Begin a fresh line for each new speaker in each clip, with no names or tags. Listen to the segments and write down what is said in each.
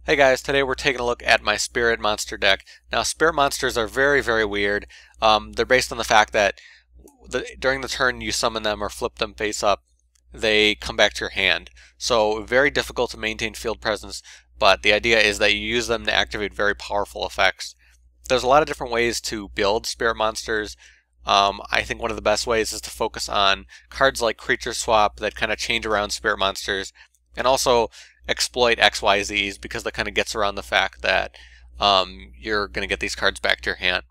Hey guys, today we're taking a look at my Spirit Monster deck. Now, Spirit Monsters are very, very weird. They're based on the fact that during the turn you summon them or flip them face up, they come back to your hand. So, very difficult to maintain field presence, but the idea is that you use them to activate very powerful effects. There's a lot of different ways to build Spirit Monsters. I think one of the best ways is to focus on cards like Creature Swap that kind of change around Spirit Monsters, and also exploit XYZs because that kind of gets around the fact that you're going to get these cards back to your hand.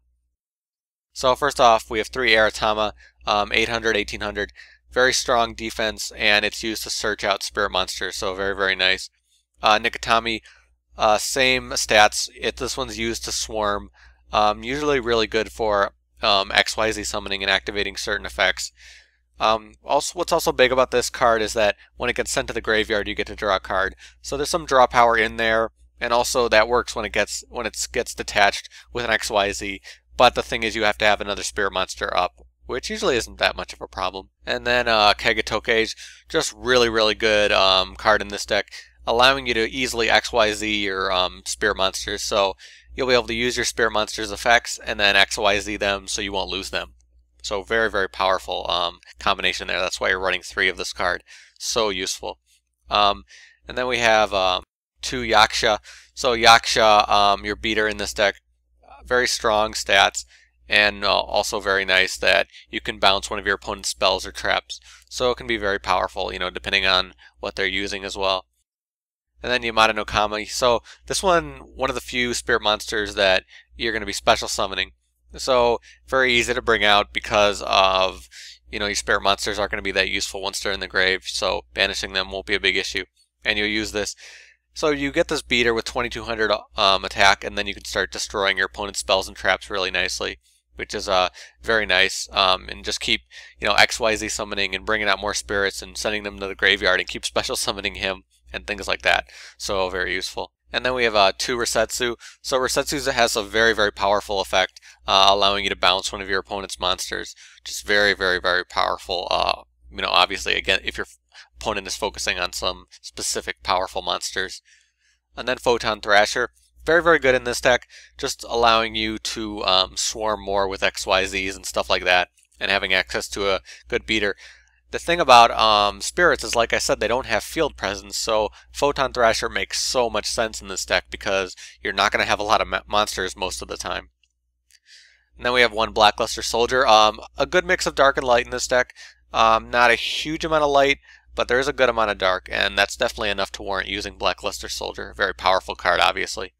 So first off, we have 3 Aratama, 800, 1800, very strong defense, and it's used to search out Spirit Monsters, so very, very nice. Nikitama, same stats. This one's used to swarm, usually really good for XYZ summoning and activating certain effects. What's also big about this card is that when it gets sent to the graveyard, you get to draw a card. So there's some draw power in there, and also that works when it gets detached with an XYZ. But the thing is, you have to have another Spirit Monster up, which usually isn't that much of a problem. And then Kagetokage, just really, really good card in this deck, allowing you to easily XYZ your Spirit Monsters. So you'll be able to use your Spirit Monsters effects and then XYZ them so you won't lose them. So very, very powerful combination there. That's why you're running 3 of this card. So useful. And then we have 2 Yaksha. So Yaksha, your beater in this deck, very strong stats, and also very nice that you can bounce one of your opponent's spells or traps. So it can be very powerful, depending on what they're using as well. And then Yamato-No-Kami. So this one of the few Spirit Monsters that you're going to be special summoning. So very easy to bring out because of, your Spirit Monsters aren't going to be that useful once they're in the grave, so banishing them won't be a big issue. And you'll use this. So you get this beater with 2200 attack, and then you can start destroying your opponent's spells and traps really nicely, which is very nice. And just keep, XYZ summoning and bringing out more spirits and sending them to the graveyard and keep special summoning him and things like that. So very useful. And then we have 2 Rasetsu. So Rasetsu has a very, very powerful effect, allowing you to bounce one of your opponent's monsters. Just very, very, very powerful. Obviously, again, if your opponent is focusing on some specific powerful monsters. And then Photon Thrasher, very, very good in this deck, just allowing you to swarm more with XYZs and stuff like that, and having access to a good beater. The thing about spirits is, like I said, they don't have field presence, so Photon Thrasher makes so much sense in this deck because you're not going to have a lot of monsters most of the time. And then we have 1 Blackluster Soldier. A good mix of dark and light in this deck. Not a huge amount of light, but there is a good amount of dark, and that's definitely enough to warrant using Blackluster Soldier. Very powerful card, obviously.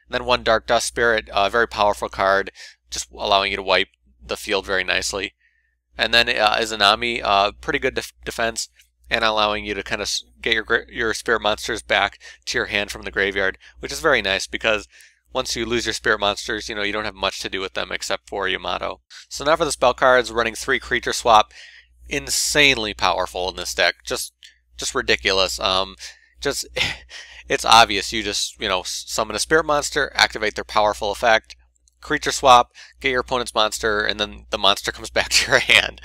And then 1 Dark Dust Spirit, a very powerful card, just allowing you to wipe the field very nicely. And then Izanami, pretty good defense, and allowing you to kind of get your Spirit Monsters back to your hand from the graveyard, which is very nice because once you lose your Spirit Monsters, you don't have much to do with them except for Yamato. So now for the spell cards, running 3 Creature Swap, insanely powerful in this deck, just ridiculous. It's obvious. You just summon a Spirit Monster, activate their powerful effect. Creature swap, get your opponent's monster, and then the monster comes back to your hand.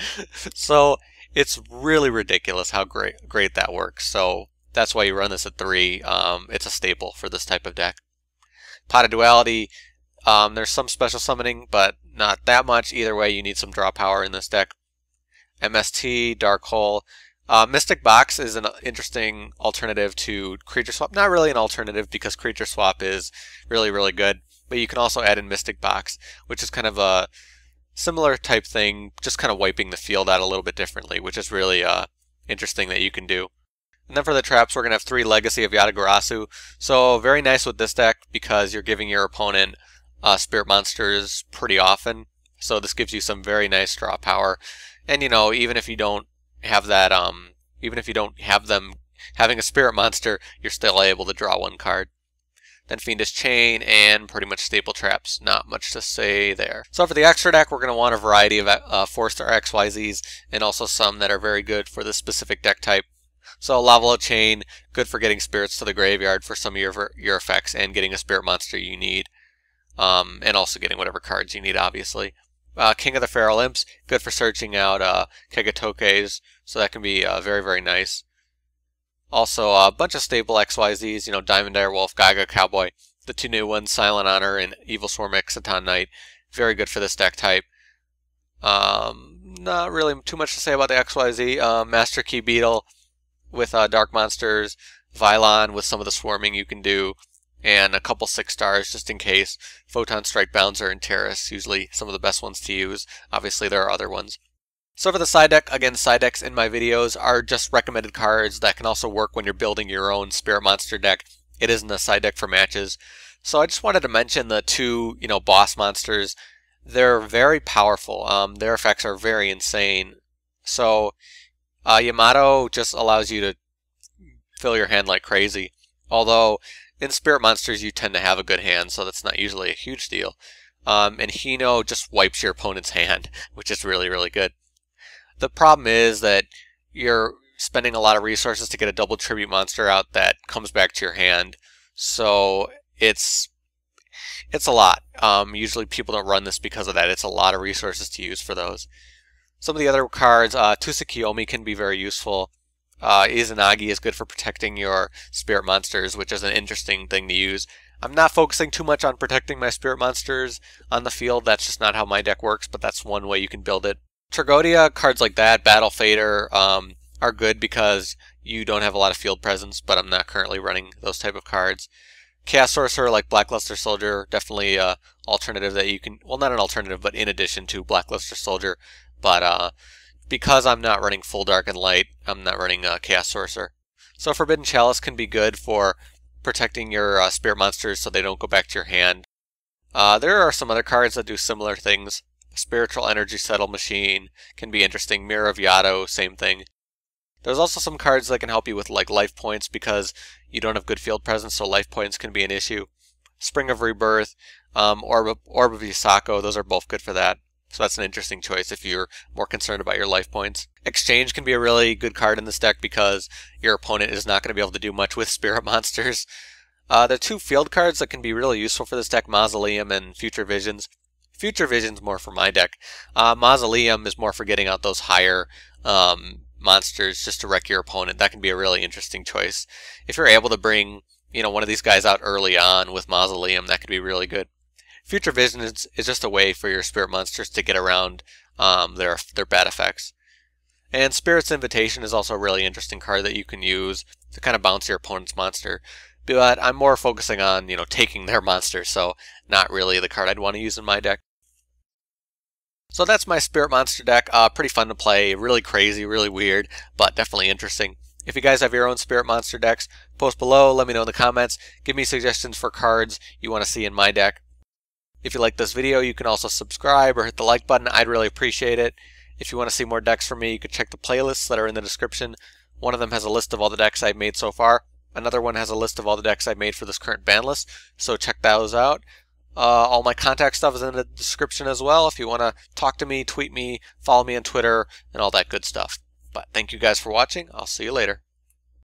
So it's really ridiculous how great that works. So that's why you run this at 3. It's a staple for this type of deck. Pot of Duality, there's some special summoning, but not that much. Either way, you need some draw power in this deck. MST, Dark Hole. Mystic Box is an interesting alternative to Creature Swap. Not really an alternative because Creature Swap is really, really good. But you can also add in Mystic Box, which is kind of a similar type thing, just kind of wiping the field out a little bit differently, which is really interesting that you can do. And then for the traps, we're going to have 3 Legacy of Yata-Garusu. So very nice with this deck because you're giving your opponent Spirit Monsters pretty often. So this gives you some very nice draw power. And even if you don't have that, even if you don't have them having a Spirit Monster, you're still able to draw 1 card. Then Fiendish Chain, and pretty much staple traps. Not much to say there. So for the extra deck, we're going to want a variety of 4-star XYZs, and also some that are very good for this specific deck type. So Lavalval Chain, good for getting spirits to the graveyard for some of your effects, and getting a Spirit Monster you need. And also getting whatever cards you need, obviously. King of the Feral Imps, good for searching out Kagetokages, so that can be very, very nice. Also, a bunch of stable XYZs, you know, Diamond Direwolf, Gagaga Cowboy, the 2 new ones, Silent Honor and Evil Swarm Exciton Knight. Very good for this deck type. Not really too much to say about the XYZ. Master Key Beetle with Dark Monsters, Vylon with some of the swarming you can do, and a couple 6 stars just in case. Photon Strike, Bounzer, and Terrace, usually some of the best ones to use. Obviously there are other ones. So for the side deck, again, side decks in my videos are just recommended cards that can also work when you're building your own Spirit Monster deck. It isn't a side deck for matches. So I just wanted to mention the 2, you know, boss monsters. They're very powerful. Their effects are very insane. So Yamato just allows you to fill your hand like crazy. Although in Spirit Monsters you tend to have a good hand, so that's not usually a huge deal. And Hino just wipes your opponent's hand, which is really, really good. The problem is that you're spending a lot of resources to get a double tribute monster out that comes back to your hand. So it's a lot. Usually people don't run this because of that. It's a lot of resources to use for those. Some of the other cards, Tsukiyomi can be very useful. Izanagi is good for protecting your spirit monsters, which is an interesting thing to use. I'm not focusing too much on protecting my spirit monsters on the field. That's just not how my deck works, but that's one way you can build it. Tragodia, cards like that, Battle Fader, are good because you don't have a lot of field presence, but I'm not currently running those type of cards. Chaos Sorcerer like Blackluster Soldier, definitely an alternative that you can, well, not an alternative, but in addition to Blackluster Soldier. But because I'm not running full Dark and Light, I'm not running Chaos Sorcerer. So Forbidden Chalice can be good for protecting your spirit monsters so they don't go back to your hand. There are some other cards that do similar things. Spiritual Energy Settle Machine can be interesting. Mirror of Yato, same thing. There's also some cards that can help you with like life points because you don't have good field presence, so life points can be an issue. Spring of Rebirth, Orb of Yasako, those are both good for that. So that's an interesting choice if you're more concerned about your life points. Exchange can be a really good card in this deck because your opponent is not going to be able to do much with spirit monsters. There are 2 field cards that can be really useful for this deck, Mausoleum and Future Visions. Future Vision's more for my deck. Mausoleum is more for getting out those higher monsters just to wreck your opponent. That can be a really interesting choice. If you're able to bring, you know, one of these guys out early on with Mausoleum, that could be really good. Future Vision is just a way for your spirit monsters to get around their bad effects. And Spirit's Invitation is also a really interesting card that you can use to kind of bounce your opponent's monster. But I'm more focusing on, you know, taking their monster, so not really the card I'd want to use in my deck. So that's my Spirit Monster deck. Pretty fun to play, really crazy, really weird, but definitely interesting. If you guys have your own Spirit Monster decks, post below, let me know in the comments. Give me suggestions for cards you want to see in my deck. If you like this video, you can also subscribe or hit the like button. I'd really appreciate it. If you want to see more decks from me, you can check the playlists that are in the description. One of them has a list of all the decks I've made so far. Another one has a list of all the decks I've made for this current ban list, so check those out. All my contact stuff is in the description as well if you want to talk to me, tweet me, follow me on Twitter, and all that good stuff. But thank you guys for watching. I'll see you later.